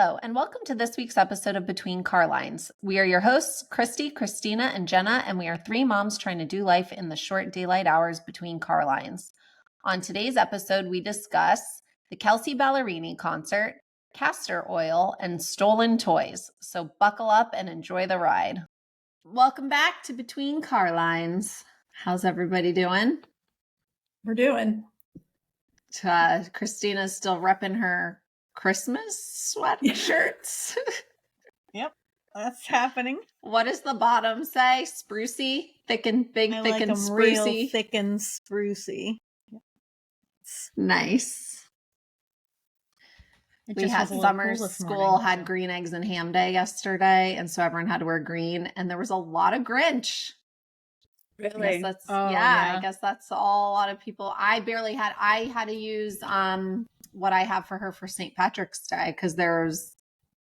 Hello, and welcome to this week's episode of Between Carlines. We are your hosts, Christy, Christina, and Jenna, and we are three moms trying to do life in the short daylight hours between Carlines. On today's episode, we discuss the Kelsea Ballerini concert, castor oil, and stolen toys. So buckle up and enjoy the ride. Welcome back to Between Carlines. How's everybody doing? We're doing. Christina's still repping her Christmas sweatshirts. Yep, that's happening. What does the bottom say? Sprucey? Thick and big, I thick like and them sprucey? real thick and sprucey. Nice. We had summer school, had green eggs and ham day yesterday, and so everyone had to wear green, and there was a lot of Grinch. Really? I guess that's all a lot of people. I had to use what I have for her for St. Patrick's Day because there's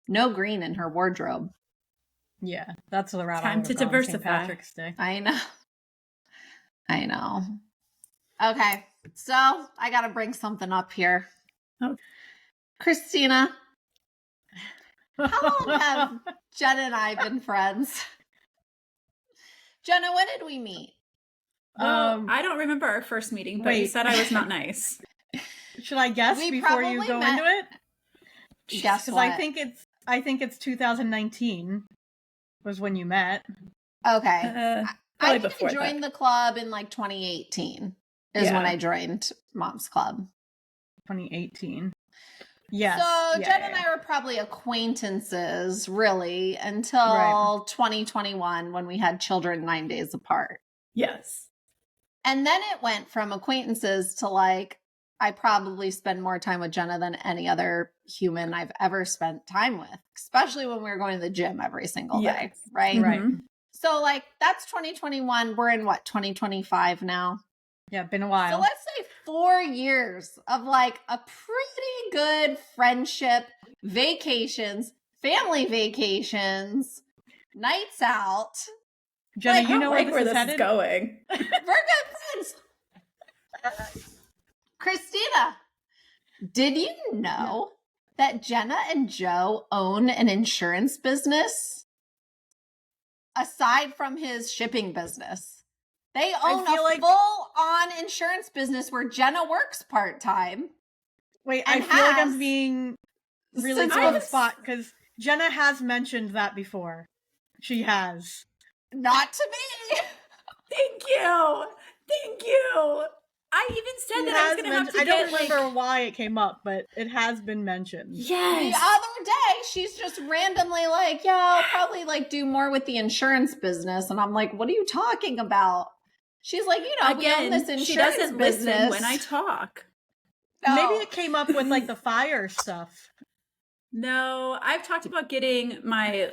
no green in her wardrobe. Yeah, that's the route. Time to diversify. St. Patrick's Day. I know. Okay, so I got to bring something up here. Okay. Christina, how long have Jenna and I been friends? Jenna, when did we meet? Well, I don't remember our first meeting, but you said I was not nice. Should I guess before you go into it? Guess because what? I think it's 2019 was when you met. Okay. I think I joined that. the club in like 2018 is when I joined Mom's Club. 2018. Yes. So Jen and I were probably acquaintances, really, until 2021 when we had children 9 days apart. Yes. And then it went from acquaintances to like, I probably spend more time with Jenna than any other human I've ever spent time with, especially when we were going to the gym every single day, right? Right. So like, that's 2021. We're in what, 2025 now? Yeah, been a while. So let's say 4 years of like a pretty good friendship, vacations, family vacations, nights out. Jenna, like, you know where this is going. We're good friends. Christina, did you know that Jenna and Joe own an insurance business? Aside from his shipping business. They own a full-on insurance business where Jenna works part-time. Wait, I feel like I'm being really put on the spot because Jenna has mentioned that before. She has. Not to me. Thank you. I even said that I was going to have to I don't remember why it came up, but it has been mentioned. Yes. The other day, she's just randomly like, yeah, I'll probably like do more with the insurance business. And I'm like, what are you talking about? She's like, we own this insurance she doesn't business. listen when I talk. No. Maybe it came up with like the fire stuff. No, I've talked about getting my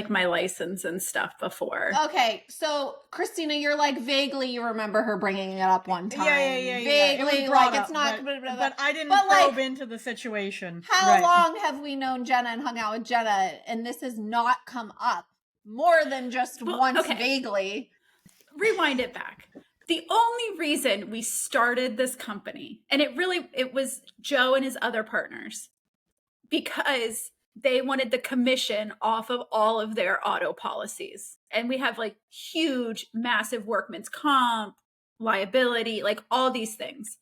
my license and stuff before. Okay, so Christina, you're like vaguely you remember her bringing it up one time. Yeah. Vaguely, like it's not. But I didn't probe into the situation. How long have we known Jenna and hung out with Jenna, and this has not come up more than just once vaguely? Rewind it back. The only reason we started this company, and it was Joe and his other partners, because they wanted the commission off of all of their auto policies. And we have like huge, massive workman's comp, liability, like all these things.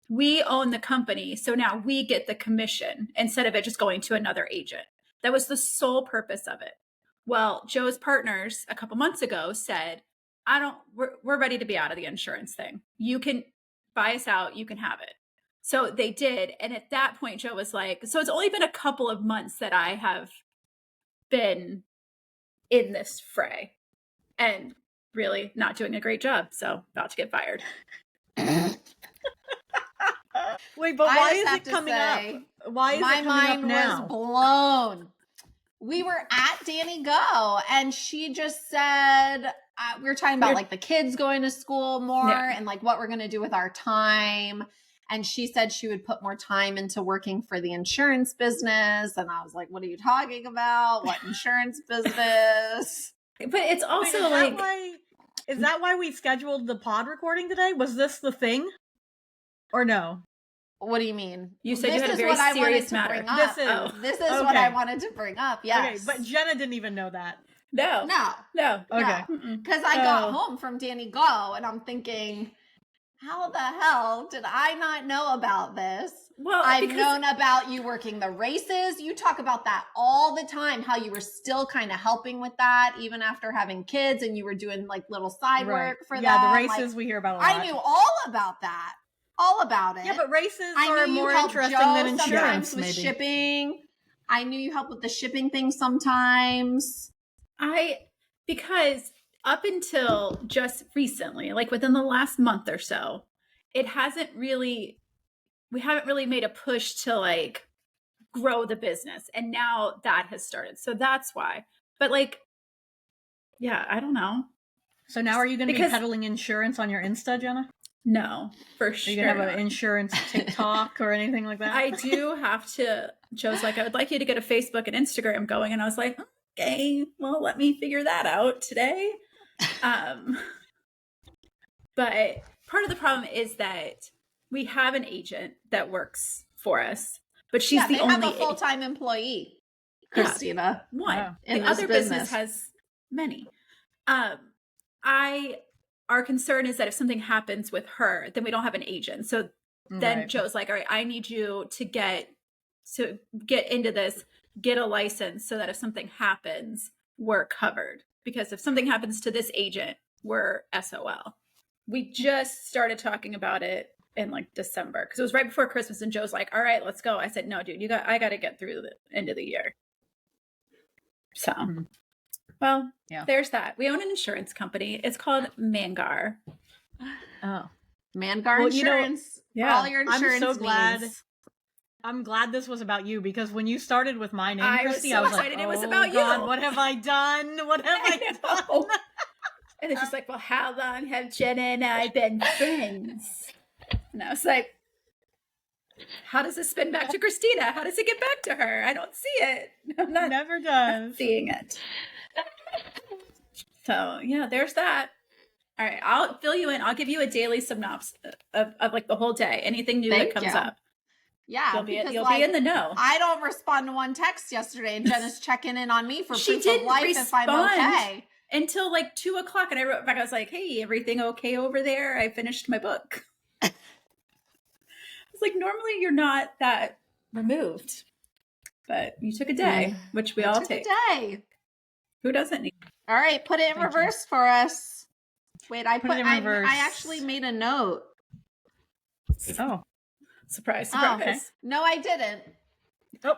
We own the company, so now we get the commission instead of it just going to another agent. That was the sole purpose of it. Well, Joe's partners a couple months ago said, we're ready to be out of the insurance thing. You can buy us out. You can have it. So they did. And at that point, Joe was like, so it's only been a couple of months that I have been in this fray and really not doing a great job. So about to get fired. Wait, but why is it coming up? Why is it coming up now? My mind was blown. We were at Danny Go, and she just said, we were talking about like the kids going to school more and like what we're going to do with our time. And she said she would put more time into working for the insurance business. And I was like, what are you talking about? What insurance business? But it's also is that why we scheduled the pod recording today? Was this the thing? Or no? What do you mean? You said you had a very serious matter. This is what I wanted to bring up. Yes. Okay, but Jenna didn't even know that. No. Okay. Because I got home from Danny Go and I'm thinking, how the hell did I not know about this? Well, I've known about you working the races. You talk about that all the time, how you were still kind of helping with that even after having kids, and you were doing like little side work for them. Yeah, the races we hear about a lot. I knew all about that. All about it. Yeah, but races are more interesting than insurance, sometimes with shipping. I knew you helped with the shipping thing sometimes. Because up until just recently, like within the last month or so, we haven't really made a push to like grow the business. And now that has started. So that's why. But like, yeah, I don't know. So now are you going to be peddling insurance on your Insta, Jenna? No, for sure. Are you going to have an insurance TikTok or anything like that? I do have to. Joe's like, I would like you to get a Facebook and Instagram going. And I was like, okay, well, let me figure that out today. But part of the problem is that we have an agent that works for us, but she's the only have a full-time employee, Christina. One. The other business has many. Our concern is that if something happens with her, then we don't have an agent. So then Joe's like, all right, I need you to get into this, get a license so that if something happens, we're covered. Because if something happens to this agent, we're SOL. We just started talking about it in like December because it was right before Christmas, and Joe's like, all right, let's go. I said, no, dude, I got to get through the end of the year. So, well, there's that. We own an insurance company. It's called Mangar. Oh, Mangar Insurance. All your insurance I'm so glad. needs. I'm glad this was about you because when you started with my name, Christy, I was so excited like, it was about God, you. what have I done? What have I done? And it's just like, well, how long have Jenna and I been friends? And I was like, how does this spin back to Christina? How does it get back to her? I don't see it. Never does. Seeing it. So yeah, there's that. All right, I'll fill you in. I'll give you a daily synopsis of like the whole day. Anything new that comes up. Yeah, you'll be in the know. I don't respond to one text yesterday, and Jenna's checking in on me for proof of life if I'm okay. Until like 2:00, and I wrote back. I was like, "Hey, everything okay over there? I finished my book." It's like normally you're not that removed, but you took a day, which we all take. A day. Who doesn't need? All right, put it in reverse for us. Wait, I put it in reverse. I actually made a note. Oh, surprise! Oh, okay. No, I didn't. Oh.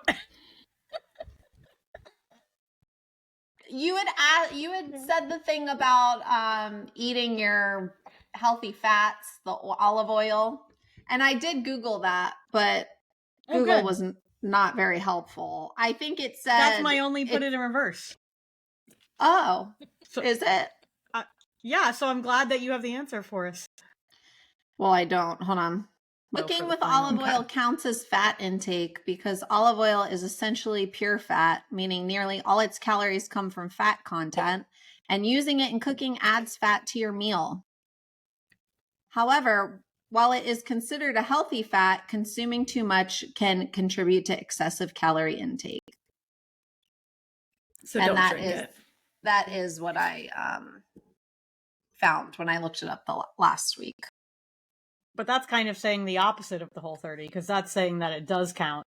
You had said the thing about eating your healthy fats, the olive oil, and I did Google that, but Google was not very helpful. I think it said that's my only put it in reverse. Oh, so, is it? Yeah, so I'm glad that you have the answer for us. Well, I don't. Hold on. Cooking with olive oil counts as fat intake because olive oil is essentially pure fat, meaning nearly all its calories come from fat content, and using it in cooking adds fat to your meal. However, while it is considered a healthy fat, consuming too much can contribute to excessive calorie intake. So don't drink it. That is what I found when I looked it up last week. But that's kind of saying the opposite of the Whole30, because that's saying that it does count.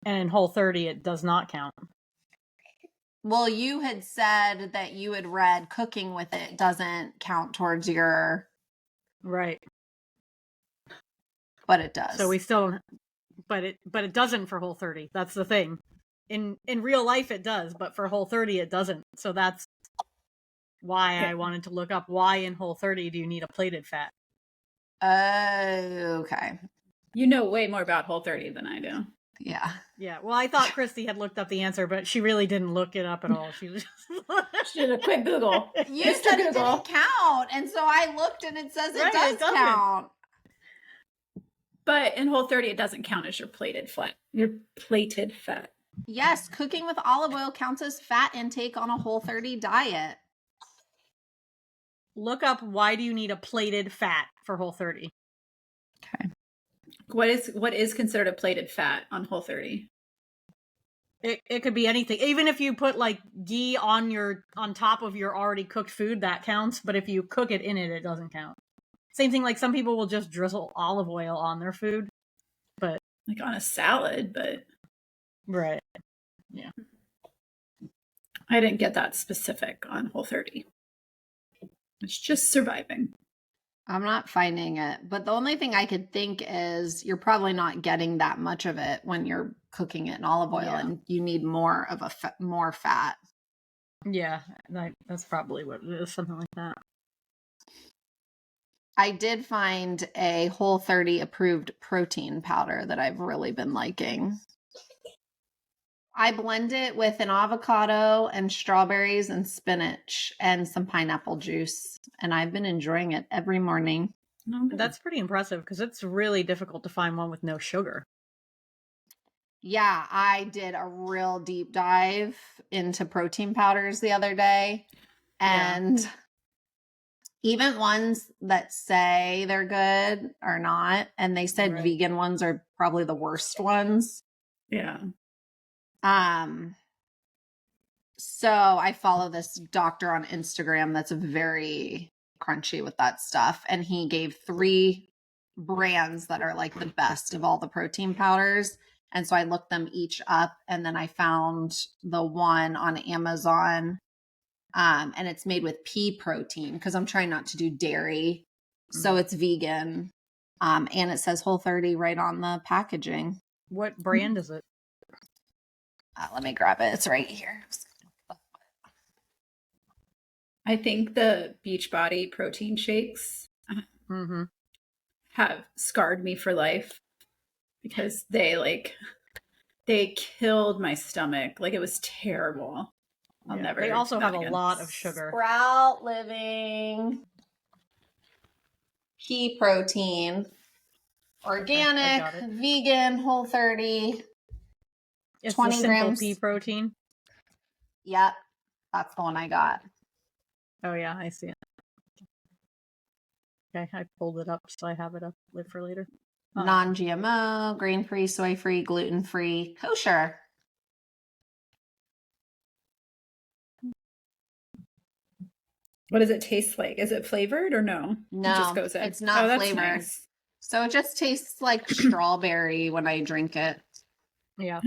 And in Whole30, it does not count. Well, you had said that you had read cooking with it doesn't count towards your... Right. But it does. So we still... But it doesn't for Whole30. That's the thing. In real life, it does, but for Whole30, it doesn't. So that's why I wanted to look up why in Whole30 do you need a plated fat. Okay. You know way more about Whole30 than I do. Yeah. Yeah. Well, I thought Christy had looked up the answer, but she really didn't look it up at all. She was just... She did a quick Google. You said it didn't count, and so I looked and it says it does count. But in Whole30, it doesn't count as your plated fat. Yes, cooking with olive oil counts as fat intake on a Whole30 diet. Look up why do you need a plated fat for Whole30. Okay. What is considered a plated fat on Whole30? It could be anything. Even if you put like ghee on top of your already cooked food, that counts. But if you cook it in it, it doesn't count. Same thing, like some people will just drizzle olive oil on their food, but Like on a salad, but right. Yeah. I didn't get that specific on Whole30. It's just surviving. I'm not finding it, but the only thing I could think is you're probably not getting that much of it when you're cooking it in olive oil, and you need more of more fat. Yeah, that's probably what it is, something like that. I did find a Whole30 approved protein powder that I've really been liking. I blend it with an avocado and strawberries and spinach and some pineapple juice, and I've been enjoying it every morning. That's pretty impressive because it's really difficult to find one with no sugar. Yeah, I did a real deep dive into protein powders the other day, and even ones that say they're good are not, and they said vegan ones are probably the worst ones. Yeah. So I follow this doctor on Instagram that's very crunchy with that stuff. And he gave 3 brands that are like the best of all the protein powders. And so I looked them each up, and then I found the one on Amazon. And it's made with pea protein because I'm trying not to do dairy. So it's vegan. And it says Whole30 right on the packaging. What brand is it? Let me grab it. It's right here. I think the Beachbody protein shakes have scarred me for life because they killed my stomach. Like, it was terrible. I'll never. They also have a lot of sugar. Sprout Living pea protein, organic, vegan, Whole30. It's 20 grams pea protein. Yep, that's the one I got. Oh yeah, I see it. Okay, I pulled it up so I have it up for later. Non-GMO, grain-free, soy-free, gluten-free, kosher. What does it taste like? Is it flavored or no? No, it just goes in. It's not flavored. Nice. So it just tastes like strawberry when I drink it. Yeah.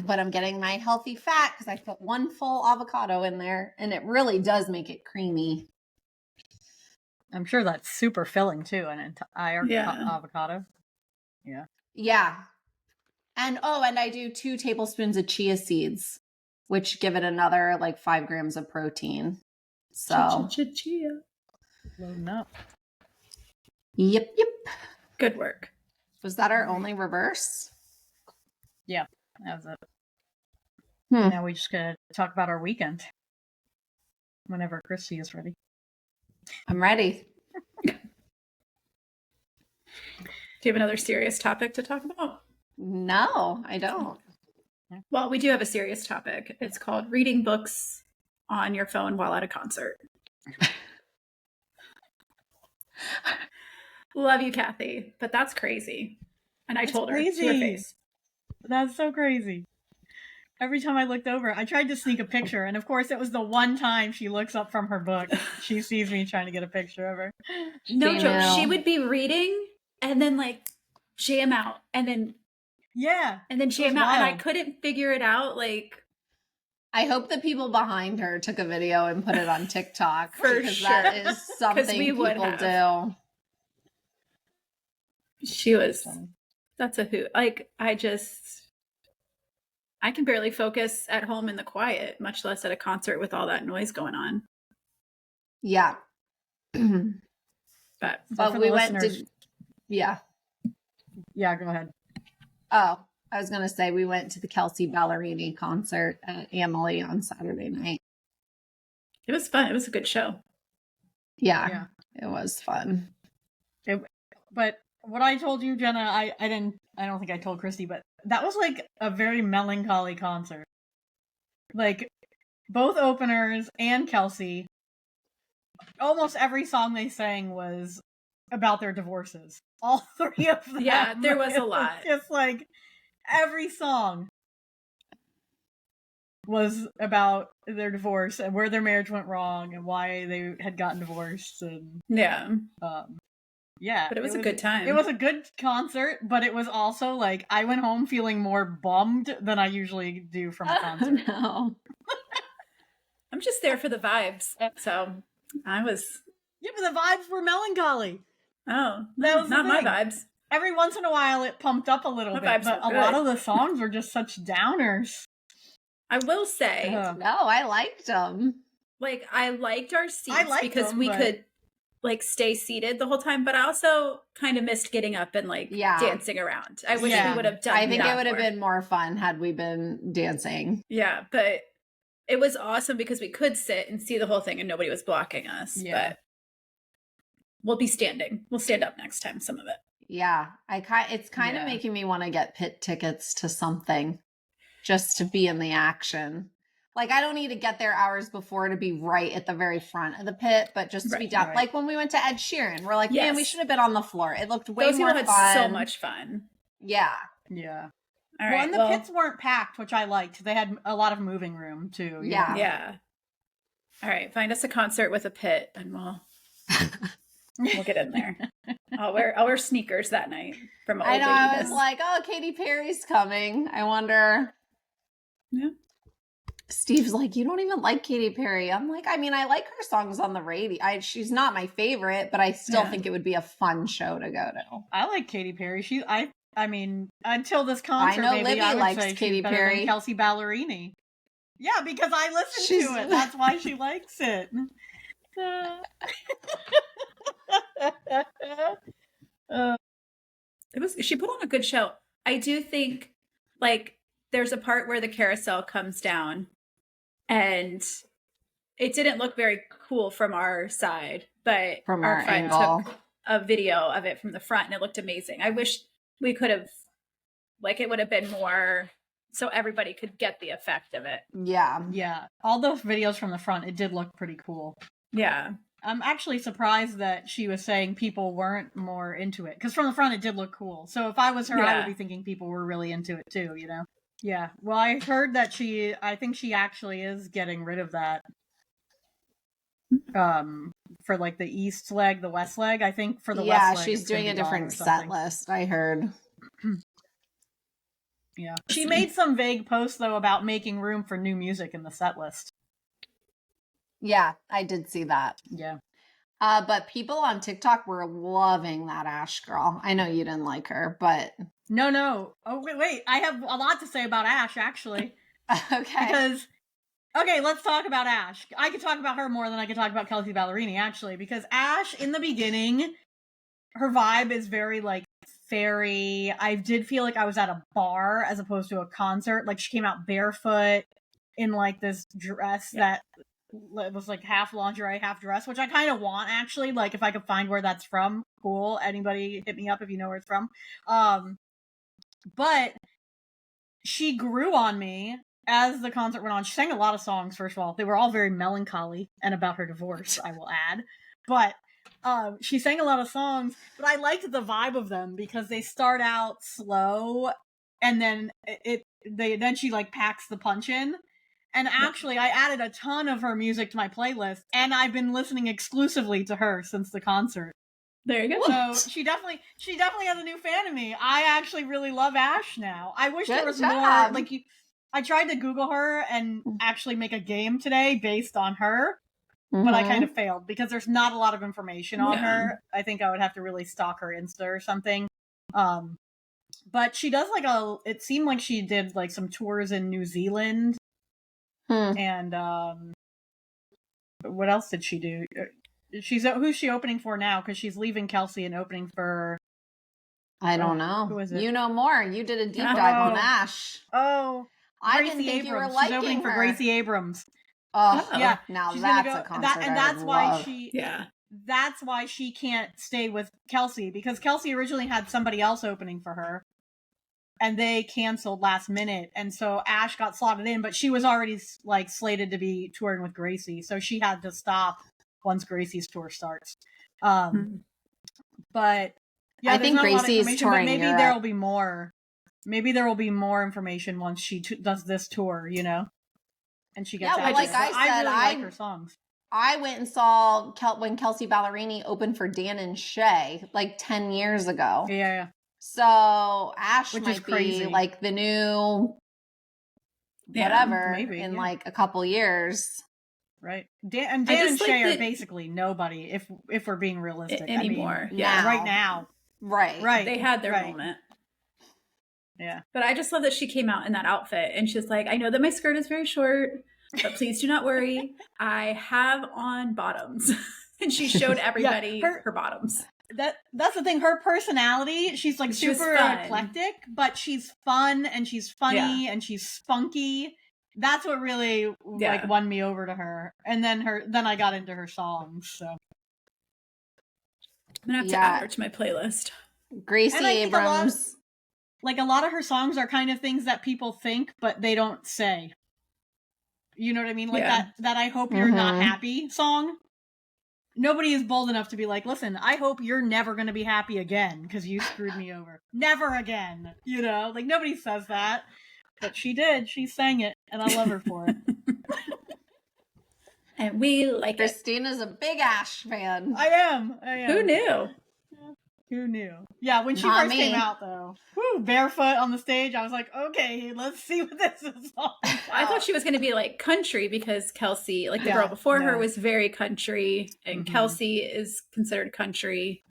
But I'm getting my healthy fat because I put 1 full avocado in there, and it really does make it creamy. I'm sure that's super filling too, an entire avocado. Yeah. Yeah. And I do 2 tablespoons of chia seeds, which give it another like 5 grams of protein. So chia. Loading up. Yep. Good work. Was that our only reverse? Yeah, that was it. Now we just gotta talk about our weekend. Whenever Christy is ready. I'm ready. Do you have another serious topic to talk about? No, I don't. Well, we do have a serious topic. It's called reading books on your phone while at a concert. Love you, Kathy, but that's crazy. And I told her to her face. That's so crazy. Every time I looked over, I tried to sneak a picture, and of course it was the one time she looks up from her book. She sees me trying to get a picture of her. No joke. She would be reading and then like jam out and then jam out, and I couldn't figure it out. Like, I hope the people behind her took a video and put it on TikTok because sure. that is something people do. She was. That's a hoot. Like, I can barely focus at home in the quiet, much less at a concert with all that noise going on. Yeah. But we went to, Yeah, go ahead. Oh, I was going to say we went to the Kelsea Ballerini concert at Emily on Saturday night. It was fun. It was a good show. Yeah. It was fun. But what I told you, Jenna, I don't think I told Christy, but that was like a very melancholy concert. Like, both openers and Kelsea, almost every song they sang was about their divorces. All three of them. Yeah, there was a lot. Just like every song was about their divorce and where their marriage went wrong and why they had gotten divorced. And Yeah. yeah. But it was a good time. It was a good concert, but it was also like I went home feeling more bummed than I usually do from a concert. No. I'm just there for the vibes. So I was. Yeah, but the vibes were melancholy. Oh, That was the not my thing. vibes. Every once in a while it pumped up a little My bit, vibes but were a lot good. of the songs were just such downers. I will say, Ugh. No, I liked them. like, I liked our seats I liked because them, we but- could, like, stay seated the whole time, but I also kind of missed getting up and, like, Yeah. dancing around. I wish Yeah. we would have done I think that it would have more. been more fun had we been dancing. Yeah, but it was awesome because we could sit and see the whole thing and nobody was blocking us. Yeah. But we'll be standing. We'll stand up next time, some of it. Yeah, it's kind of Yeah. making me want to get pit tickets to something just to be in the action. Like, I don't need to get there hours before to be right at the very front of the pit, but just to be Right, down. right. Like when we went to Ed Sheeran, we're like, man, we Yes. should have been on the floor. It looked way Those more people had fun. so much fun. Yeah. Yeah. All Well, right. and the pits weren't packed, which I liked. They had a lot of moving room too. Yeah. Yeah. All right. Find us a concert with a pit and we'll get in there. I'll wear sneakers that night from Old I know. I was Ladiness. like, oh, Katy Perry's coming. I wonder. Yeah. Steve's like, you don't even like Katy Perry. I'm like, I mean, I like her songs on the radio. She's not my favorite, but I still Yeah. think it would be a fun show to go to. I like Katy Perry. I mean, until this concert, know maybe Libby I would likes say Katy she's better Perry. than Kelsea Ballerini. Yeah, because I listened She's- to it. That's why she likes it. She put on a good show. I do think, like, there's a part where the carousel comes down and it didn't look very cool from our side, but From our our friend angle. took a video of it from the front and it looked amazing. I wish we could have, like, it would have been more so everybody could get the effect of it. Yeah. Yeah, all those videos from the front, it did look pretty cool. Yeah. I'm actually surprised that she was saying people weren't more into it. Because from the front, it did look cool. So if I was her, I Yeah. would be thinking people were really into it too, you know? Yeah. Well, I heard that I think she actually is getting rid of that. For like the east leg, the west leg. I think for the west leg. she's it's gonna doing a be gone different or set something. list, I heard. Yeah. She made some vague posts though about making room for new music in the set list. Yeah, I did see that. Yeah. But people on TikTok were loving that Ash girl. I know you didn't like her, but No. Oh, wait. I have a lot to say about Ash, actually. okay. Because, okay, let's talk about Ash. I could talk about her more than I could talk about Kelsea Ballerini, actually. Because Ash, in the beginning, her vibe is very, like, fairy. I did feel like I was at a bar as opposed to a concert. Like, she came out barefoot in, like, this dress that was like half lingerie, half dress, which I kind of want, actually. Like, if I could find where that's from, cool. Anybody hit me up if you know where it's from. But she grew on me as the concert went on. She sang a lot of songs, first of all. They were all very melancholy and about her divorce, I will add. But she sang a lot of songs, but I liked the vibe of them because they start out slow and then then she like packs the punch in. And actually, I added a ton of her music to my playlist, and I've been listening exclusively to her since the concert. There you go. So she definitely has a new fan of me. I actually really love Ash now. I wish there Good was job. more. Like, I tried to Google her and actually make a game today based on her, but I kind of failed because there's not a lot of information on her. I think I would have to really stalk her Insta or something. But she does it seemed like she did like some tours in New Zealand. And what else did she do? Who's she opening for now? Because she's leaving Kelsea and opening for. I don't know. Who is it? You know more. You did a deep dive on Ash. Oh, I Gracie didn't think you were Abrams. liking She's opening her. for Gracie Abrams. Oh, Yeah, Now she's that's gonna a go, concert. and I that's would why love. she. Yeah. That's why she can't stay with Kelsea, because Kelsea originally had somebody else opening for her. And they canceled last minute, and so Ash got slotted in, but she was already like slated to be touring with Gracie, so she had to stop once Gracie's tour starts. But yeah, I there's think not a lot of Gracie is information, but touring maybe Europe. there will be more. Maybe there will be more information once she does this tour, you know, and she gets Yeah, out well, like there. I But said, really like her songs. I went and saw when Kelsea Ballerini opened for Dan and Shay like 10 years ago. Yeah. So Ash Which is might be crazy. like the new Yeah, whatever maybe, in yeah. like a couple years. Right. Dan I and just Shay like are basically nobody if we're being realistic. anymore. I mean, Yeah. right now. Right. They had their right. moment. Yeah. But I just love that she came out in that outfit and she's like, I know that my skirt is very short, but please do not worry. I have on bottoms. And she showed everybody her bottoms. That's the thing. Her personality, she's like super eclectic, but she's fun and she's funny and she's spunky. That's what really like won me over to her. And then I got into her songs. So I'm gonna have to add her to my playlist. Gracie Abrams. A lot of her songs are kind of things that people think, but they don't say. You know what I mean? Like that I hope you're not happy song. Nobody is bold enough to be like, listen, I hope you're never going to be happy again because you screwed me over. Never again. You know, like nobody says that. But she did. She sang it, and I love her for it. And we like Christina's a big Ash fan. I am. Who knew? Who knew? Yeah, when she first came out, though, barefoot on the stage, I was like, okay, let's see what this is all about. I thought she was going to be like country because Kelsea, like the girl before her, was very country, and Kelsea is considered country.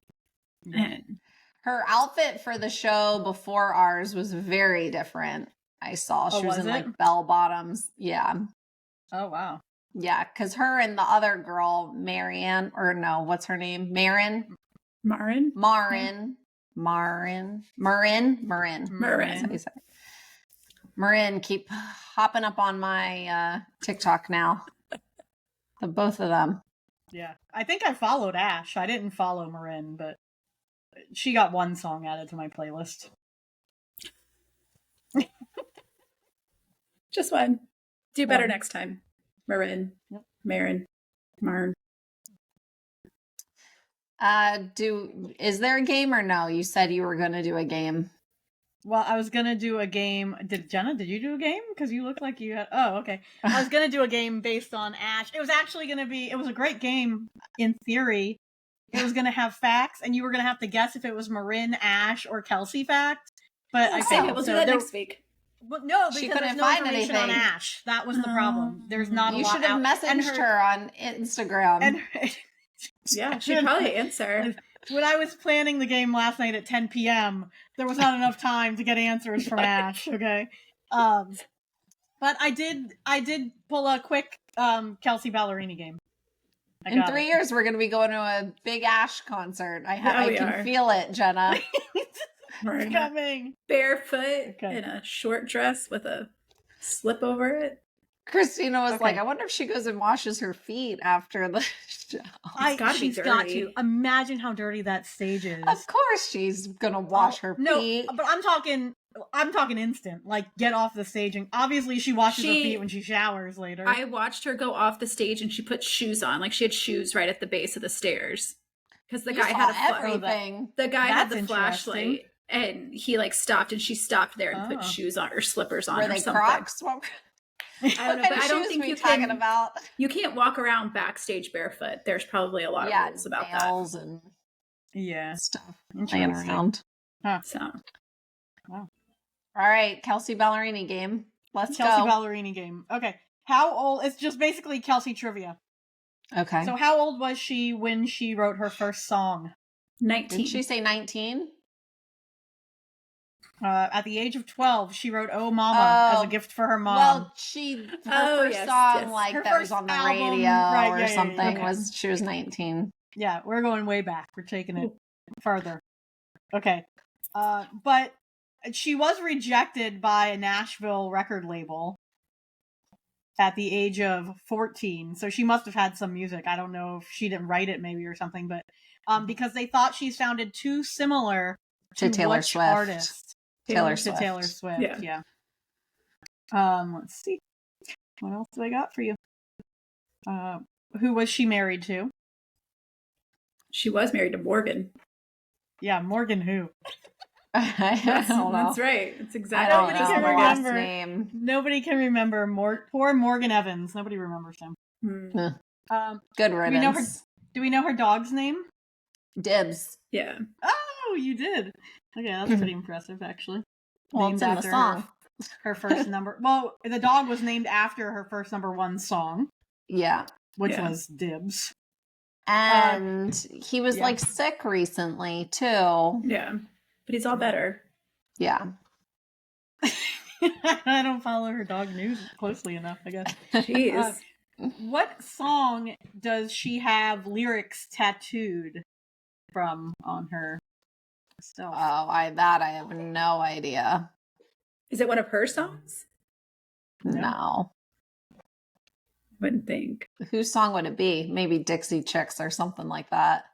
And her outfit for the show before ours was very different. I saw she was in like bell bottoms. Yeah. Oh, wow. Yeah, because her and the other girl, Marianne, or no, what's her name? Marin. Marin, keep hopping up on my TikTok now. The both of them. Yeah. I think I followed Ash. I didn't follow Marin, but she got one song added to my playlist. Just one. Do better next time. Marin. Yep. Marin. Is there a game or no? You said you were going to do a game. Well, I was going to do a game. Did you do a game? Because you look like you had... Oh, okay. I was going to do a game based on Ash. It was actually going to be... It was a great game in theory. It was going to have facts, and you were going to have to guess if it was Marin, Ash, or Kelsea fact. But I think we'll do that next week. Well, no, because she couldn't there's no find information anything on Ash. That was the problem. There's not a lot. You should have messaged her on Instagram. Yeah, she'd probably answer. When I was planning the game last night at 10 p.m., there was not enough time to get answers from Ash. Okay, but I did pull a quick Kelsea Ballerini game. In 3 years, we're going to be going to a big Ash concert. I can feel it, Jenna. It's coming. Barefoot in a short dress with a slip over it. Christina was like, I wonder if she goes and washes her feet after the show. She's got to. Imagine how dirty that stage is. Of course she's going to wash her feet. No, but I'm talking instant. Like, get off the stage. And obviously she washes her feet when she showers later. I watched her go off the stage and she put shoes on. Like, she had shoes right at the base of the stairs. Because the guy had everything. The guy had the flashlight. And he like stopped and she stopped there and put shoes on or slippers on. Were they Crocs? I don't know, but I don't think you can't walk around backstage barefoot. There's probably a lot of rules about that. And stuff laying around. So, wow. All right, Kelsea Ballerini game. Let's go. Kelsea Ballerini game. Okay, how old? It's just basically Kelsea trivia. Okay. So how old was she when she wrote her first song? 19. Did she say 19? At the age of 12, she wrote "Oh Mama" as a gift for her mom. Well, her first song, like her that was on the radio or something, was she was 19. Yeah, we're going way back. We're taking it further. Okay, but she was rejected by a Nashville record label at the age of 14, so she must have had some music. I don't know if she didn't write it, maybe or something, but because they thought she sounded too similar to Taylor Swift. Artist? Taylor Swift. Yeah. Let's see. What else do I got for you? Who was she married to? She was married to Morgan. Yeah, Morgan who? I don't know. That's right. It's I exactly don't Nobody know can the last remember. name. Nobody can remember. Poor Morgan Evans. Nobody remembers him. Good Do we know her? riddance. Do we know her dog's name? Dibs. Yeah. Oh, you did. Okay, that's pretty impressive, actually. Well, Named it's in the after song. her first number. Well, the dog was named after her first #1 song, Yeah. which was Dibs. And he was like sick recently too. Yeah. But he's all better. Yeah. I don't follow her dog news closely enough, I guess. Jeez. What song does she have lyrics tattooed from on her stuff? Oh, I have no idea. Is it one of her songs? No. Wouldn't think. Whose song would it be? Maybe Dixie Chicks or something like that.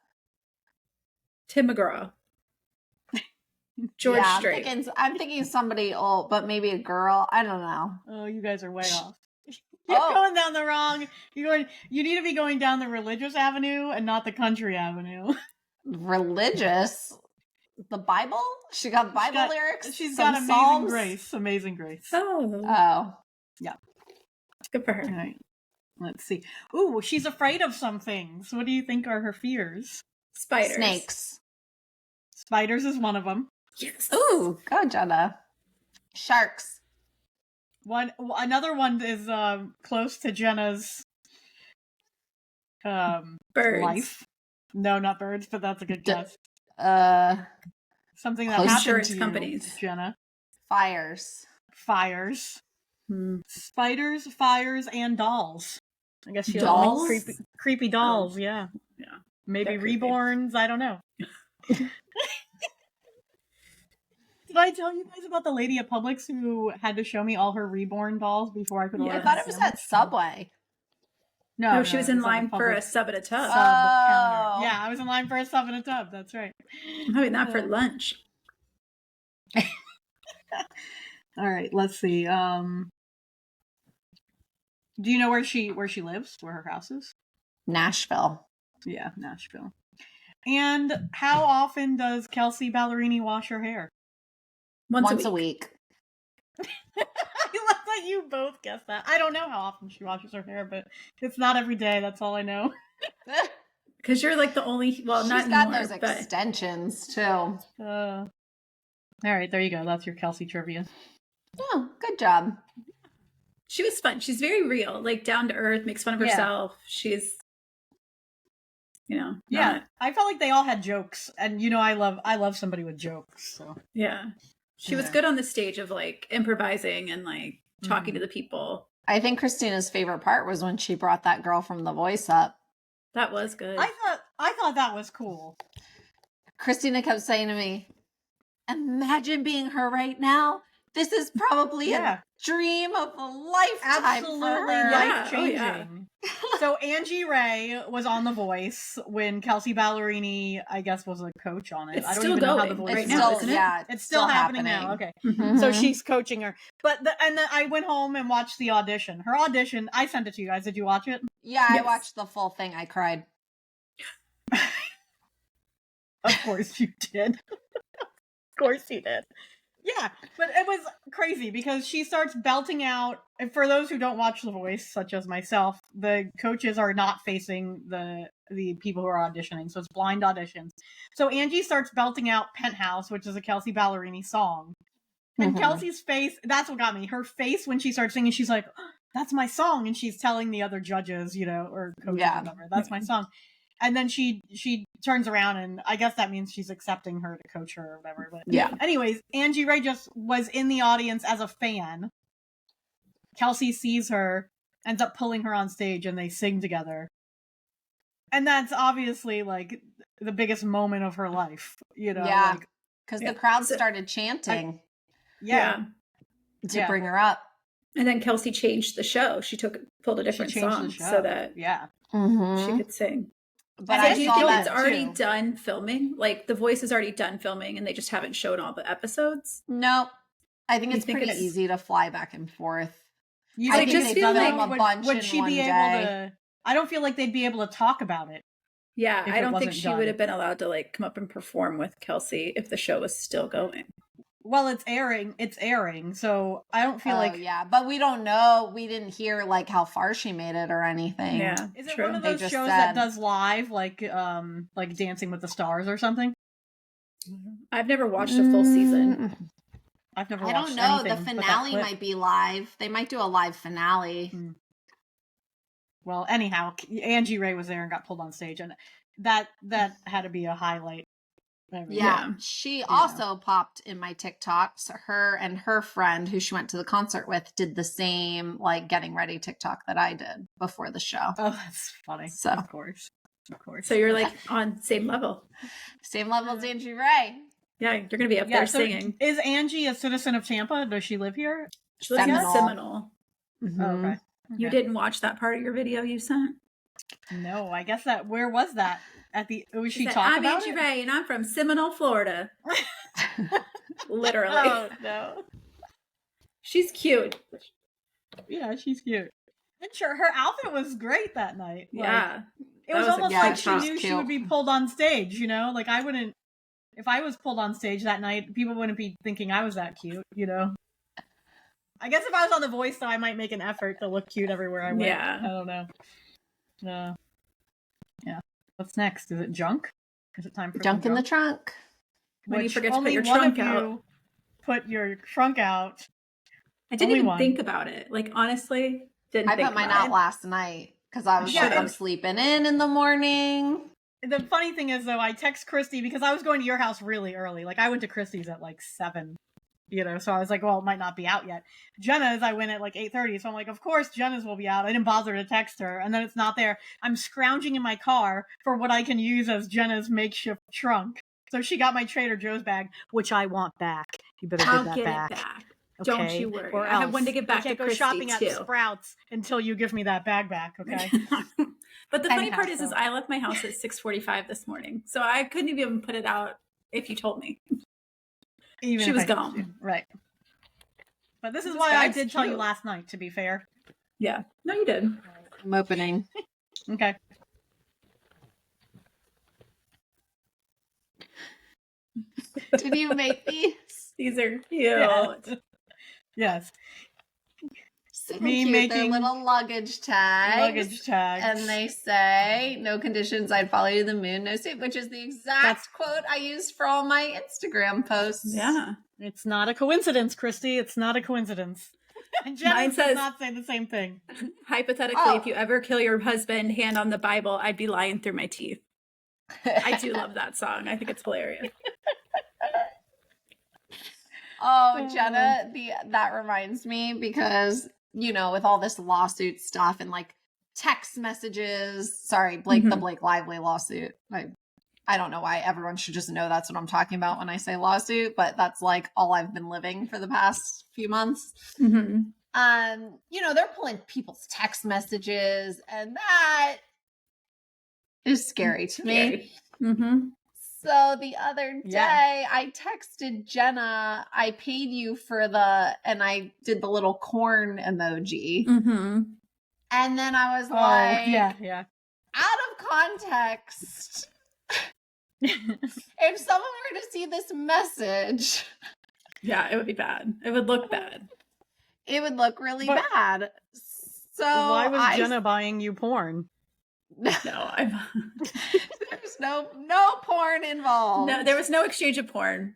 Tim McGraw. George Yeah, Strait. I'm thinking somebody old, but maybe a girl. I don't know. Oh, you guys are way off. You're going down the wrong. You need to be going down the religious avenue and not the country avenue. Religious? The Bible? She got Bible lyrics? She's Some got Amazing Psalms? Grace. Amazing Grace. Oh. Yeah. Good for her. All right. Let's see. Ooh, she's afraid of some things. What do you think are her fears? Spiders. Snakes. Spiders is one of them. Yes. Ooh, go Jenna. Sharks. Another one is close to Jenna's Birds. life. No, not birds, but that's a good guess. Something that Close happened insurance to you, companies. Jenna. Fires. Fires. Spiders, fires, and dolls. I guess she Dolls? likes creepy dolls. Yeah. Maybe They're creepy. reborns. I don't know. Did I tell you guys about the lady at Publix who had to show me all her reborn dolls before I could order? I thought it was at Subway. No, she was in line for a sub at a tub. Counter. Yeah, I was in line for a sub in a tub. That's right. Maybe not for lunch. All right, let's see. Do you know where she lives? Where her house is? Nashville. Yeah, Nashville. And how often does Kelsea Ballerini wash her hair? Once a week. I love that you both guessed that. I don't know how often she washes her hair, but it's not every day. That's all I know. Because you're like the only, well, She's not got anymore, those but extensions too. All right, there you go. That's your Kelsea trivia. Oh, good job. she was fun. She's very real, like down to earth, makes fun of herself. She's, Yeah, I felt like they all had jokes, and I love somebody with jokes. So yeah. She was good on the stage of like improvising and like talking to the people. I think Christina's favorite part was when she brought that girl from The Voice up. That was good. I thought that was cool. Christina kept saying to me, imagine being her right now. This is probably a dream of a lifetime. Absolutely for her. life-changing. Yeah. So Angie Ray was on The Voice when Kelsea Ballerini, I guess, was a coach on it. It's I don't still even know how going The Voice right is. now, isn't it? Yeah, It's still happening now. Okay. Mhm. So she's coaching her. But then I went home and watched the audition. Her audition, I sent it to you guys. Did you watch it? Yeah, Yes. I watched the full thing. I cried. Of course you did. Of course you did. Yeah, but it was crazy because she starts belting out. And for those who don't watch The Voice, such as myself, the coaches are not facing the people who are auditioning, so it's blind auditions. So Angie starts belting out Penthouse, which is a Kelsea Ballerini song. And Kelsey's face, that's what got me. Her face when she starts singing, she's like, oh, that's my song. And she's telling the other judges, or coaches or whatever, that's my song. And then she turns around, and I guess that means she's accepting her to coach her or whatever. But anyways, Angie Ray just was in the audience as a fan. Kelsea sees her, ends up pulling her on stage, and they sing together. And that's obviously like the biggest moment of her life, Yeah, because the crowd started chanting. To bring her up. And then Kelsea changed the show. She pulled a different song so that she could sing. But do you think it's already done filming? Like The Voice is already done filming, and they just haven't shown all the episodes? Nope. I think it's pretty easy to fly back and forth. I just feel like would she be able to? I don't feel like they'd be able to talk about it Yeah, if I it don't think wasn't she done. would have been allowed to like come up and perform with Kelsey if the show was still going. Well, it's airing, so I don't feel like... yeah, but we don't know. We didn't hear like how far she made it or anything. Yeah, Is it true. one of They those just shows said- that does live, like Dancing with the Stars or something? I've never watched a full season. I've never I watched don't know. anything The but that finale clip. might be live. They might do a live finale. Well, anyhow, Angie Ray was there and got pulled on stage, and that had to be a highlight. I mean, Yeah. She also popped in my TikToks. Her and her friend who she went to the concert with did the same like getting ready TikTok that I did before the show. Oh, that's funny. So. Of course. So you're like on same level. Same level as Angie Ray. Yeah, you're gonna be up there singing. Is Angie a citizen of Tampa? Does she live here? She lives in Seminole. Seminole. Mm-hmm. Oh, okay. You didn't watch that part of your video you sent? No, I guess that. Where was that? Was she Said, talking I'm about Angie it? Ray and I'm from Seminole, Florida. Literally. Oh no. She's cute. Yeah, she's cute. And sure, her outfit was great that night. Like, Yeah. it was was a almost yeah, like she she was knew she cute. would be pulled on stage. You know, like I wouldn't. If I was pulled on stage that night, people wouldn't be thinking I was that cute. You know. I guess if I was on The Voice, though, I might make an effort to look cute everywhere I went. Yeah. I don't know. Yeah. What's next? Is it junk? Is it time for Junk some in the junk? trunk. When you Which forget to put only your one trunk of out. you put your trunk out. I didn't Only even one. think about it. Like, honestly, didn't I think put mine about out it. last night because I was Yeah, like, I'm it's- sleeping in the morning. The funny thing is, though, I text Christy because I was going to your house really early. Like, I went to Christy's at like 7, you know, so I was like, well, it might not be out yet. Jenna's, I went at like 8:30, so I'm like, of course Jenna's will be out. I didn't bother to text her, and then it's not there. I'm scrounging in my car for what I can use as Jenna's makeshift trunk. So she got my Trader Joe's bag, which I want back. You better I'll give that get back. it back. Okay? Don't you worry. Or I have else. one to give back I can't to go Christy, shopping too. at Sprouts until you give me that bag back, okay? But the funny Anyhow, part is so- I left my house at 6:45 this morning, so I couldn't even put it out if you told me. Even She if was I told gone. you. Right. But this is This why I bag's did tell you cute. last night, to be fair. Yeah. No, you did. I'm opening. Okay. Did you make these? These are cute. Yes. Yes. So Me cute. They're making little luggage tags. Luggage tags. And they say, no conditions, I'd follow you to the moon, no suit, which is the exact quote I used for all my Instagram posts. Yeah. It's not a coincidence, Christy. It's not a coincidence. And Jenna Mine does says- not say the same thing. Hypothetically, Oh. if you ever kill your husband, hand on the Bible, I'd be lying through my teeth. I do love that song. I think it's hilarious. Oh, Jenna, that reminds me because, you know, with all this lawsuit stuff and like text messages, sorry, Blake, the Mhm. Blake Lively lawsuit. I don't know why everyone should just know that's what I'm talking about when I say lawsuit, but that's like all I've been living for the past few months. Mm-hmm. You know, they're pulling people's text messages, and that is scary to me. Mm-hmm. So the other day, Yeah. I texted Jenna, I paid you for and I did the little corn emoji. Mm-hmm. And then I was Oh, like, yeah. out of context, if someone were to see this message, Yeah, it would be bad. It would look bad. it would look really But- bad. So Why was I Jenna buying you porn? No, I'm there's no porn involved. no. There was no exchange of porn.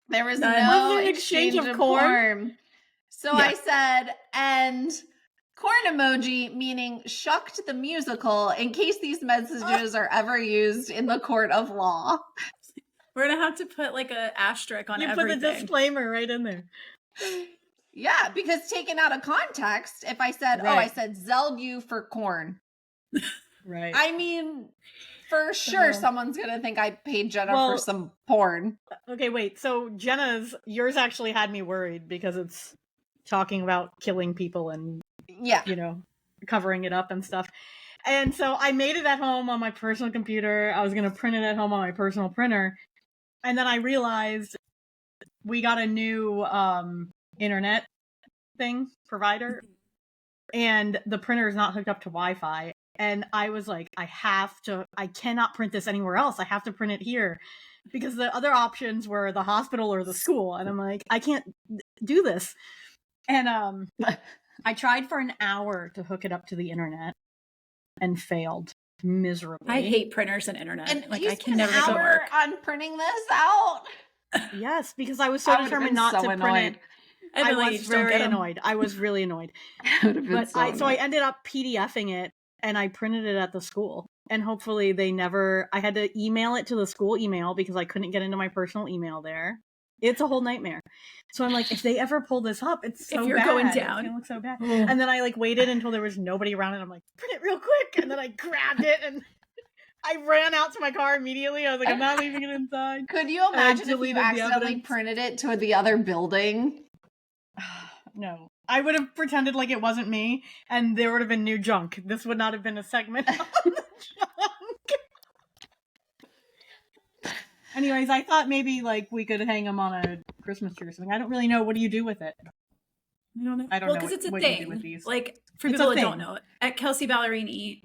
There was None. no Was there exchange exchange of of corn? corn. So Yeah. I said, and corn emoji, meaning Shucked the musical, in case these messages are ever used in the court of law. We're gonna have to put like a asterisk on You everything. put the disclaimer right in there. Yeah, because taken out of context, if I said, oh, I Right. said Zelled you for corn, Right. I mean, for sure So- someone's going to think I paid Jenna Well- for some porn. Okay, wait. So yours actually had me worried because it's talking about killing people and, Yeah. you know, covering it up and stuff. And so I made it at home on my personal computer. I was going to print it at home on my personal printer. And then I realized we got a new internet provider, and the printer is not hooked up to Wi-Fi. And I was like, I cannot print this anywhere else. I have to print it here because the other options were the hospital or the school. And I'm like, I can't do this. And I tried for an hour to hook it up to the internet and failed miserably. I hate printers and internet. And like you I can spent never make an it hour work. on printing this out. Yes, because I was so I would've determined been not so to annoyed. print it. And I then you was just don't very get 'em. annoyed. I was really annoyed. I would have been But so I annoyed. ended up PDFing it and I printed it at the school. And hopefully I had to email it to the school email because I couldn't get into my personal email there. It's a whole nightmare. So I'm like, if they ever pull this up, it's so If you're bad. going It's down. gonna look so bad. Ugh. And then I like waited until there was nobody around and I'm like, print it real quick. And then I grabbed it and I ran out to my car immediately. I was like, I'm not leaving it inside. Could you imagine if you deleted the accidentally evidence. printed it to the other building? No. I would have pretended like it wasn't me, and there would have been new junk. This would not have been a segment on the junk. Anyways, I thought maybe like we could hang them on a Christmas tree or something. I don't really know. What do you do with it? I don't know. I don't well, know because it's a what you do thing. with these. Like for It's people a that don't thing. know, at Kelsea Ballerini,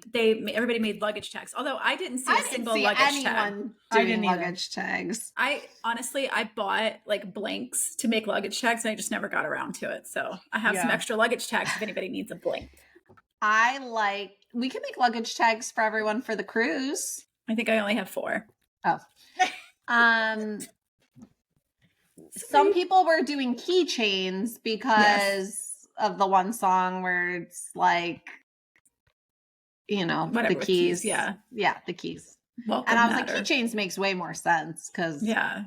everybody made luggage tags. Although I didn't see I a didn't single see luggage anyone tag. I doing didn't either. luggage tags. I bought like blanks to make luggage tags, and I just never got around to it. So I have some Yeah. extra luggage tags if anybody needs a blank. We can make luggage tags for everyone for the cruise. I think I only have 4. Oh. Some people were doing keychains because of the one song where it's like, Whatever the with keys. yeah. Yeah, the keys. Welcome And I was matter. like, keychains makes way more sense because Yeah.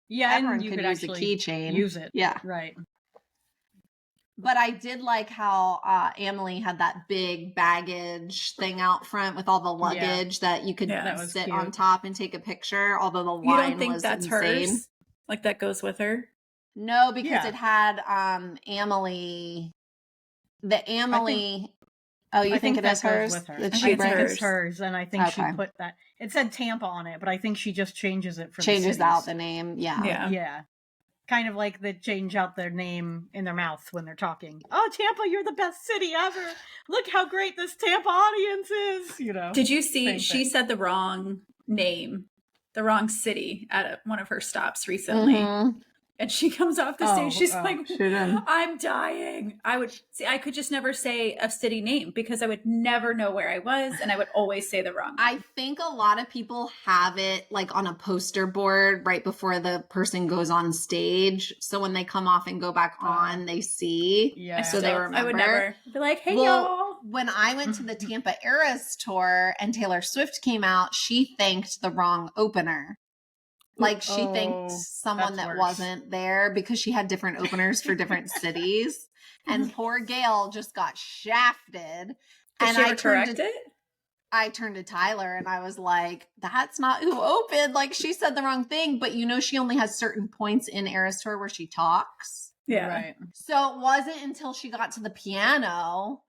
Yeah, everyone and you could could use a actually keychain. use it. Yeah. Right. But I did like how Emily had that big baggage thing out front with all the luggage that you could Yeah, that was sit cute. on top and take a picture, although the You line don't think was that's insane. hers? Like that goes with her? No, because Yeah. it had Emily. The Emily. Oh, you I think it that is goes hers? with her. That I she think I think brings? it's hers, and I think she Okay. put that. It said Tampa on it, but I think she just changes it for Changes the out cities. the name. Yeah. Yeah. Yeah. Kind of like they change out their name in their mouth when they're talking. Oh, Tampa, you're the best city ever. Look how great this Tampa audience is. Did you see Same she thing. said the wrong name, the wrong city at one of her stops recently? Mhm. And she comes off the stage. She's like, She did. I'm dying. I could just never say a city name because I would never know where I was and I would always say the wrong I one. think a lot of people have it like on a poster board right before the person goes on stage. So when they come off and go back on, they see. Yeah. So they remember. I would never be like, hey, Well, y'all. when I went to the Tampa Eras tour and Taylor Swift came out, she thanked the wrong opener. Like she thanked someone that's that worse. wasn't there because she had different openers for different cities. And poor Gail just got shafted. Did And she ever correct it? I turned to Tyler and I was like, that's not who opened. Like she said the wrong thing, but she only has certain points in Eras Tour where she talks. Yeah. Right. So it wasn't until she got to the piano,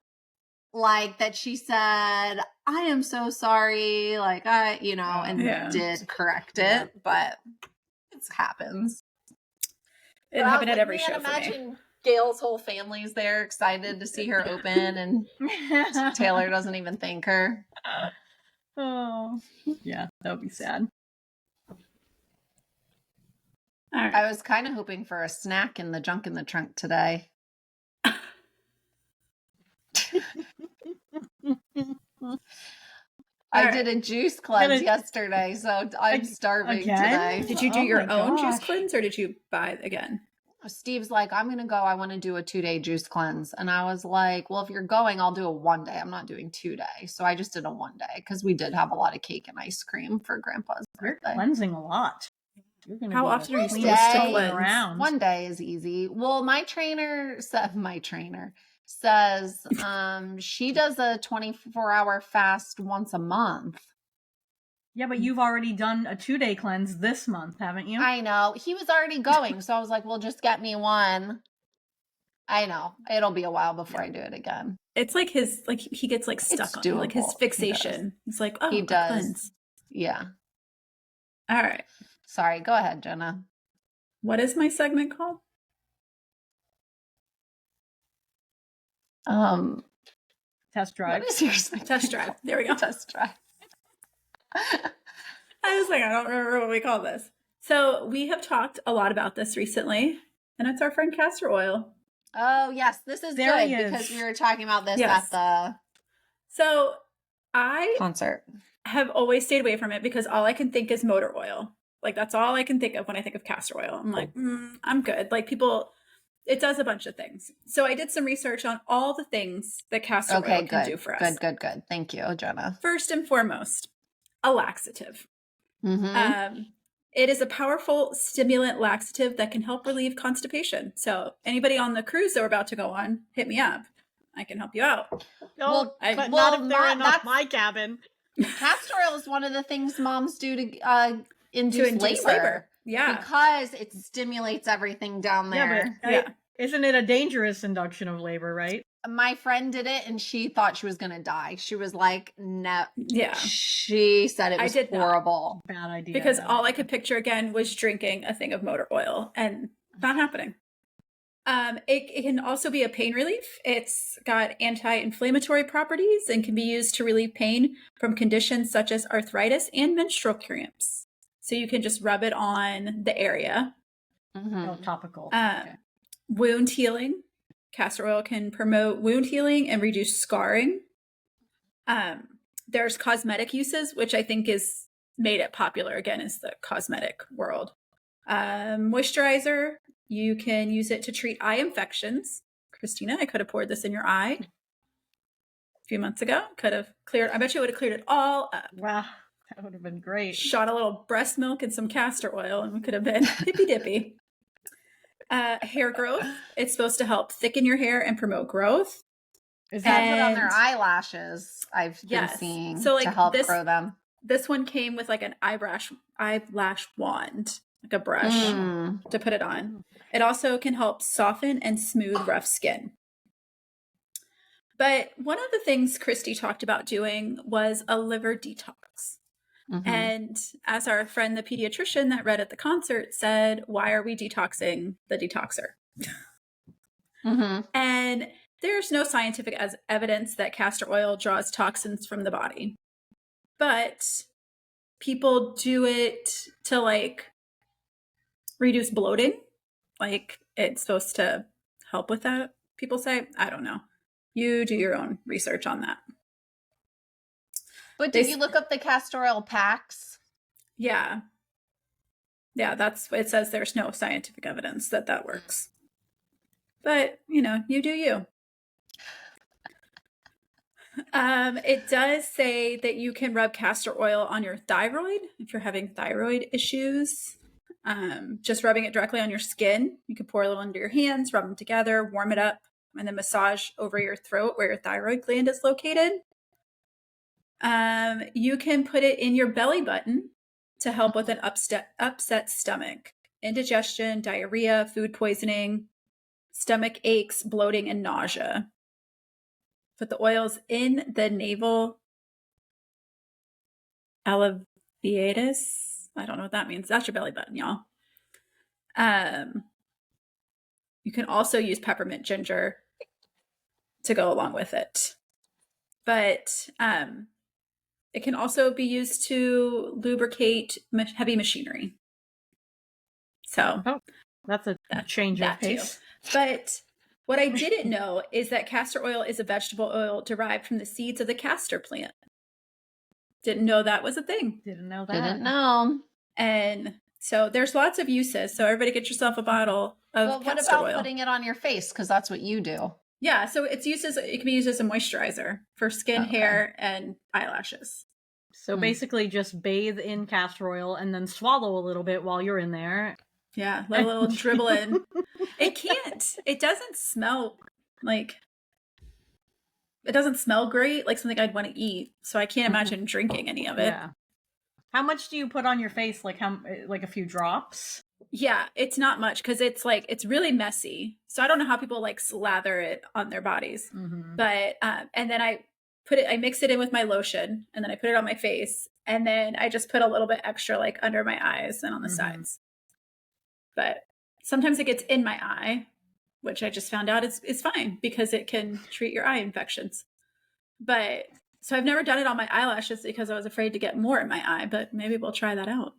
like that she said, I am so sorry. Like and Yeah. did correct it, Yeah. but it happens. It happened at every show for me. Imagine Gail's whole family's there excited to see her open and Taylor doesn't even thank her. Oh. Yeah, that would be sad. All right. I was kind of hoping for a snack in the junk in the trunk today. I did a juice cleanse yesterday, so I'm starving again? today. Did you do Oh your my own juice gosh. cleanse or did you buy it again? Steve's like, I'm going to go. I want to do a 2-day juice cleanse. And I was like, well, if you're going, I'll do a 1-day. I'm not doing 2-day. So I just did a 1-day because we did have a lot of cake and ice cream for Grandpa's You're birthday. cleansing a lot. You're gonna How be often are you the supposed cleanest to thing cleanse? around. 1 day is easy. Well, my trainer says she does a 24-hour fast once a month. Yeah, but you've already done a 2-day cleanse this month, haven't you? I know. He was already going. So I was like, well, just get me one. I know. It'll be a while before I do it again. It's like he gets like stuck It's on it, like his doable. fixation. He's like, oh, He a does. cleanse. Yeah. All right. Sorry. Go ahead, Jenna. What is my segment called? Test drive. What is yours? Test drive. There we go. Test drive. I was like, I don't remember what we call this. So we have talked a lot about this recently, and it's our friend castor oil. Oh, yes. This is There good he is. because we were talking about this Yes. at So I the concert. have always stayed away from it because all I can think is motor oil. Like, that's all I can think of when I think of castor oil. I'm like, I'm good. Like, people, it does a bunch of things. So I did some research on all the things that castor oil can do for us. Good. Thank you, Jenna. First and foremost, a laxative. Mm-hmm. It is a powerful stimulant laxative that can help relieve constipation. So anybody on the cruise that we're about to go on, hit me up. I can help you out. Well, I- but well, not if they're in that's- my cabin. Castor oil is one of the things moms do to induce labor. Yeah. Because it stimulates everything down there. Yeah, but isn't it a dangerous induction of labor, right? My friend did it and she thought she was going to die. She was like, no. Yeah. She said it I was did not. horrible. Bad idea. Because all I could picture again was drinking a thing of motor oil, and not happening. It can also be a pain relief. It's got anti-inflammatory properties and can be used to relieve pain from conditions such as arthritis and menstrual cramps. So you can just rub it on the area. Mm-hmm. Oh, topical. Okay. Wound healing. Castor oil can promote wound healing and reduce scarring. There's cosmetic uses, which I think is made it popular again is the cosmetic world. Moisturizer, you can use it to treat eye infections. Christina, I could have poured this in your eye a few months ago. Could have cleared, I bet you would have cleared it all up. Wow, that would have been great. Shot a little breast milk and some castor oil and we could have been hippy dippy. Hair growth. It's supposed to help thicken your hair and promote growth. Is Put that on their And- eyelashes. I've been Yes. seeing So, like, to help this- grow them. This one came with like an eyelash wand, like a brush Mm. to put it on. It also can help soften and smooth rough skin. But one of the things Christy talked about doing was a liver detox. Mhm. And as our friend, the pediatrician that read at the concert said, why are we detoxing the detoxer? Mhm. And there's no scientific evidence that castor oil draws toxins from the body. But people do it to like reduce bloating. Like it's supposed to help with that, people say. I don't know. You do your own research on that. But did They- you look up the castor oil packs? Yeah. Yeah, that's it says there's no scientific evidence that that works. But, you know, you do you. It does say that you can rub castor oil on your thyroid if you're having thyroid issues. Just rubbing it directly on your skin. You can pour a little into your hands, rub them together, warm it up, and then massage over your throat where your thyroid gland is located. You can put it in your belly button to help with an upset stomach, indigestion, diarrhea, food poisoning, stomach aches, bloating, and nausea. Put the oils in the navel alleviatus. I don't know what that means. That's your belly button, y'all. You can also use peppermint ginger to go along with it. But it can also be used to lubricate heavy machinery. So That's a change of that too. pace. But what I didn't know is that castor oil is a vegetable oil derived from the seeds of the castor plant. Didn't know that was a thing. Didn't know that. Didn't know. And so there's lots of uses. So everybody get yourself a bottle of But what castor about oil. putting it on your face? Because that's what you do. Yeah, so it can be used as a moisturizer for skin, Okay. hair, and eyelashes. So Hmm. basically just bathe in castor oil and then swallow a little bit while you're in there. Yeah, let a little dribble in. It doesn't smell like, it doesn't smell great, like something I'd want to eat. So I can't imagine drinking any of it. Yeah. How much do you put on your face? Like a few drops? Yeah, it's not much because it's really messy. So I don't know how people like slather it on their bodies. Mm-hmm. But and then I mix it in with my lotion and then I put it on my face and then I just put a little bit extra like under my eyes and on the Mhm. sides. But sometimes it gets in my eye, which I just found out is fine because it can treat your eye infections. But so I've never done it on my eyelashes because I was afraid to get more in my eye, but maybe we'll try that out.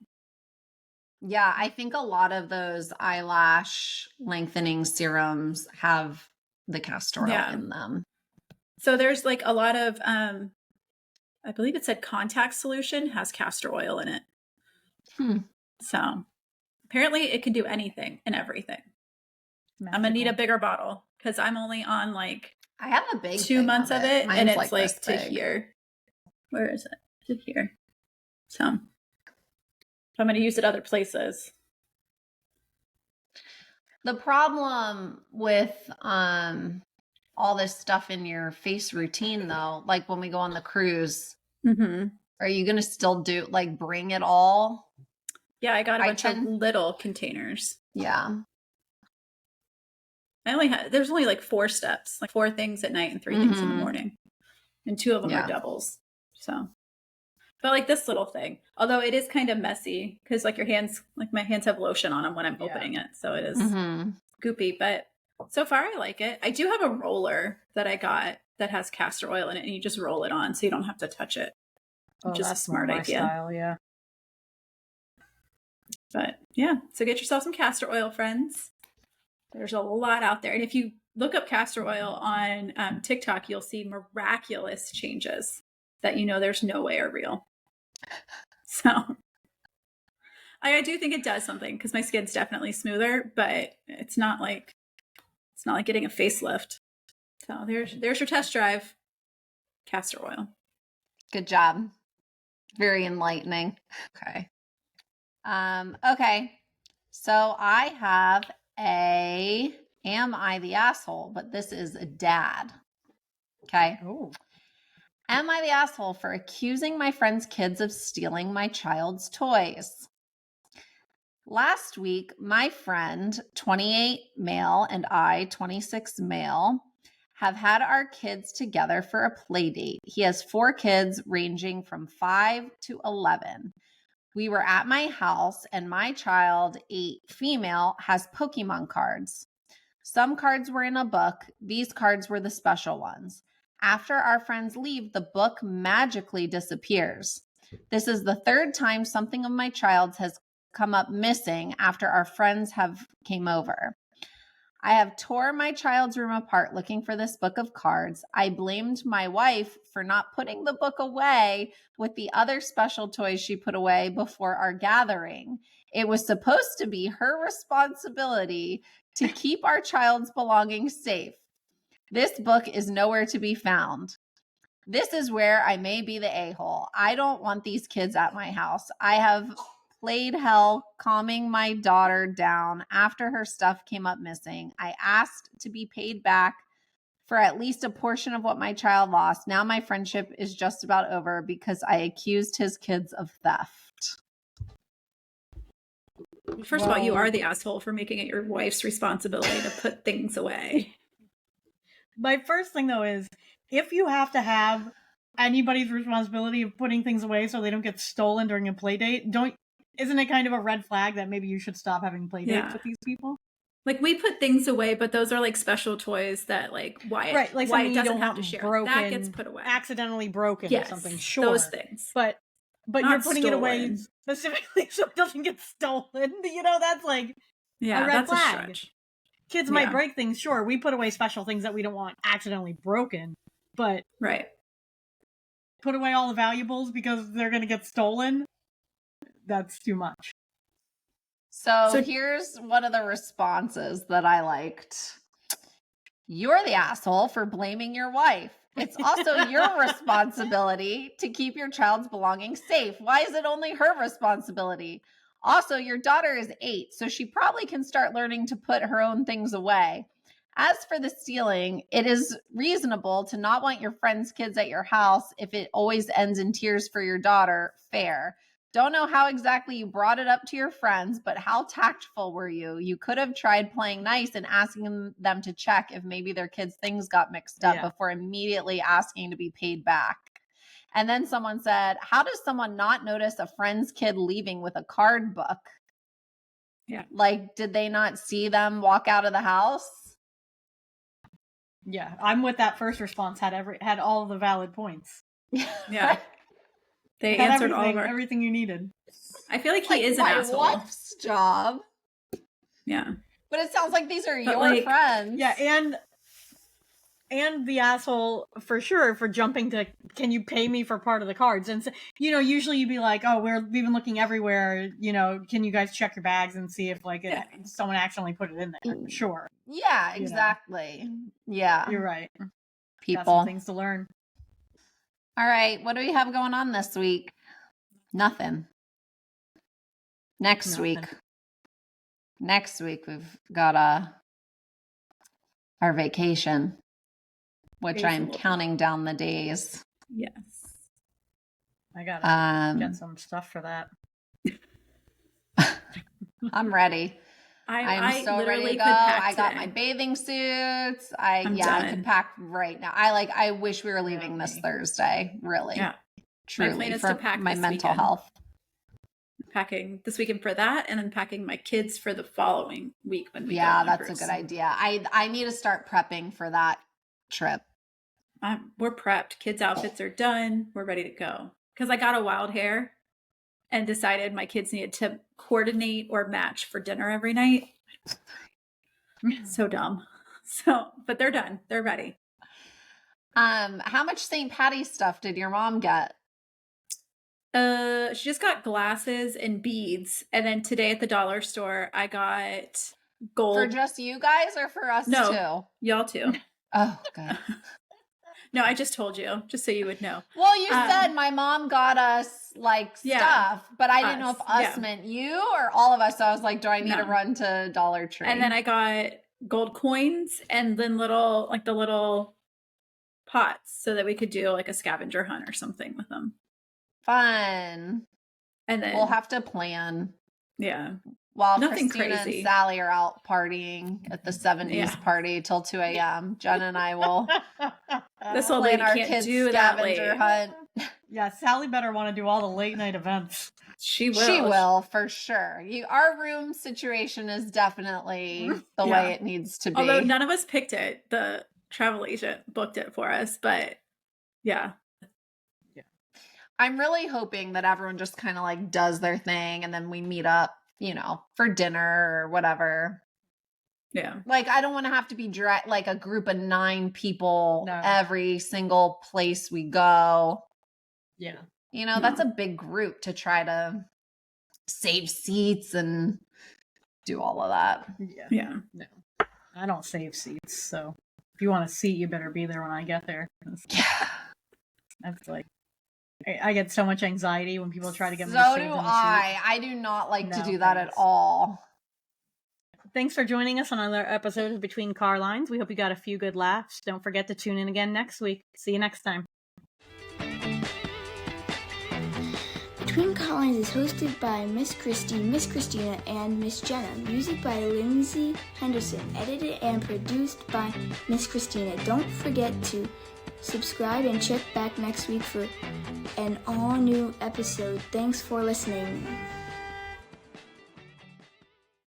Yeah, I think a lot of those eyelash lengthening serums have the castor oil in them. So there's like a lot of, I believe it said contact solution has castor oil in it. So apparently it can do anything and everything. Magical. I'm going to need a bigger bottle because I'm only on like I have a big 2 months of it. Mine's And it's like to this big. here. Where is it? To here. So I'm going to use it other places. The problem with all this stuff in your face routine, though, like when we go on the cruise, are you going to still bring it all? Yeah, I got a bunch of little containers. Yeah. There's only like 4 steps, like 4 things at night and 3 things in the morning. And 2 of them are doubles. So, but like this little thing, although it is kind of messy because like my hands have lotion on them when I'm opening it. So it is goopy, but so far I like it. I do have a roller that I got that has castor oil in it and you just roll it on so you don't have to touch it. Which is a smart idea. Style, yeah. But yeah, so get yourself some castor oil, friends. There's a lot out there. And if you look up castor oil on TikTok, you'll see miraculous changes that there's no way are real. So I do think it does something because my skin's definitely smoother, but it's not like getting a facelift. So there's your test drive. Castor oil. Good job. Very enlightening. Okay. Okay. So I have am I the asshole? But this is a dad. Okay. Oh. Am I the asshole for accusing my friend's kids of stealing my child's toys? Last week, my friend, 28 male, and I, 26 male, have had our kids together for a play date. He has 4 kids ranging from 5 to 11. We were at my house and my child, a female, has Pokemon cards. Some cards were in a book. These cards were the special ones. After our friends leave, the book magically disappears. This is the 3rd time something of my child's has come up missing after our friends have came over. I have tore my child's room apart looking for this book of cards. I blamed my wife for not putting the book away with the other special toys she put away before our gathering. It was supposed to be her responsibility to keep our child's belongings safe. This book is nowhere to be found. This is where I may be the a-hole. I don't want these kids at my house. I have played hell calming my daughter down after her stuff came up missing. I asked to be paid back for at least a portion of what my child lost. Now my friendship is just about over because I accused his kids of theft. First of all, you are the asshole for making it your wife's responsibility to put things away. My first thing, though, is if you have to have anybody's responsibility of putting things away so they don't get stolen during a play date, isn't it kind of a red flag that maybe you should stop having play dates with these people? Like, we put things away, but those are like special toys that like Wyatt doesn't have to share. Broken, that gets put away. Accidentally broken or something. Sure. Those things. But you're putting it away specifically so it doesn't get stolen. That's like a red flag. A stretch. Kids might break things, sure. We put away special things that we don't want accidentally broken. But put away all the valuables because they're going to get stolen? That's too much. So here's one of the responses that I liked. You're the asshole for blaming your wife. It's also your responsibility to keep your child's belongings safe. Why is it only her responsibility? Also, your daughter is 8, so she probably can start learning to put her own things away. As for the stealing, it is reasonable to not want your friend's kids at your house if it always ends in tears for your daughter. Fair. Don't know how exactly you brought it up to your friends, but how tactful were you? You could have tried playing nice and asking them to check if maybe their kids' things got mixed up before immediately asking to be paid back. And then someone said, how does someone not notice a friend's kid leaving with a card book? Yeah. Like, did they not see them walk out of the house? Yeah, I'm with that first response. Had all the valid points. Yeah. They Had answered all of our... everything you needed. I feel like he is an my asshole. wife's job. Yeah. But it sounds like these are But, your like, friends. Yeah, and the asshole for sure for jumping to, can you pay me for part of the cards? And so, usually you'd be like, oh, we've been looking everywhere. Can you guys check your bags and see if someone accidentally put it in there? Sure. Yeah, exactly. Yeah. You're right. People. Got some things to learn. All right. What do we have going on this week? Nothing. Next week we've got our vacation, which I'm counting down the days. Yes. I gotta get some stuff for that. I'm ready. I'm so ready to go. I got my bathing suits. I could pack right now. I wish we were leaving this Thursday. Really. Yeah. Truly. My plan is for to pack my this mental weekend. health. Packing this weekend for that, and then packing my kids for the following week when we go Yeah, on that's cruise. a good idea. I need to start prepping for that trip. We're prepped. Kids' outfits are done. We're ready to go. Because I got a wild hair and decided my kids needed to coordinate or match for dinner every night. So dumb. But they're done. They're ready. How much St. Patty's stuff did your mom get? She just got glasses and beads. And then today at the dollar store, I got gold. For just you guys or for us too? Y'all too. Oh, good. No, I just told you, just so you would know. Well, you said my mom got us stuff, but I didn't know if us meant you or all of us. So I was like, do I need to run to Dollar Tree? And then I got gold coins and then the little pots so that we could do like a scavenger hunt or something with them. Fun. And then we'll have to plan. Yeah. While nothing Christina crazy. And Sally are out partying at the 70s party till 2 a.m. Jen and I will this old lady can't do that scavenger hunt. Yeah, Sally better want to do all the late night events. She will. She will, for sure. Our room situation is definitely the way it needs to be. Although none of us picked it. The travel agent booked it for us, but yeah. I'm really hoping that everyone just kind of does their thing and then we meet up, for dinner or whatever. Yeah. I don't want to have to be a group of 9 people every single place we go. Yeah. That's a big group to try to save seats and do all of that. Yeah. No. I don't save seats, so if you want a seat, you better be there when I get there. Yeah. That's I get so much anxiety when people try to get me to So save do them a seat. I do not like to do that at all. Thanks for joining us on another episode of Between Carlines. We hope you got a few good laughs. Don't forget to tune in again next week. See you next time. Between Carlines is hosted by Miss Christy, Miss Christina, and Miss Jenna. Music by Lindsay Henderson. Edited and produced by Miss Christina. Don't forget to subscribe and check back next week for an all-new episode. Thanks for listening.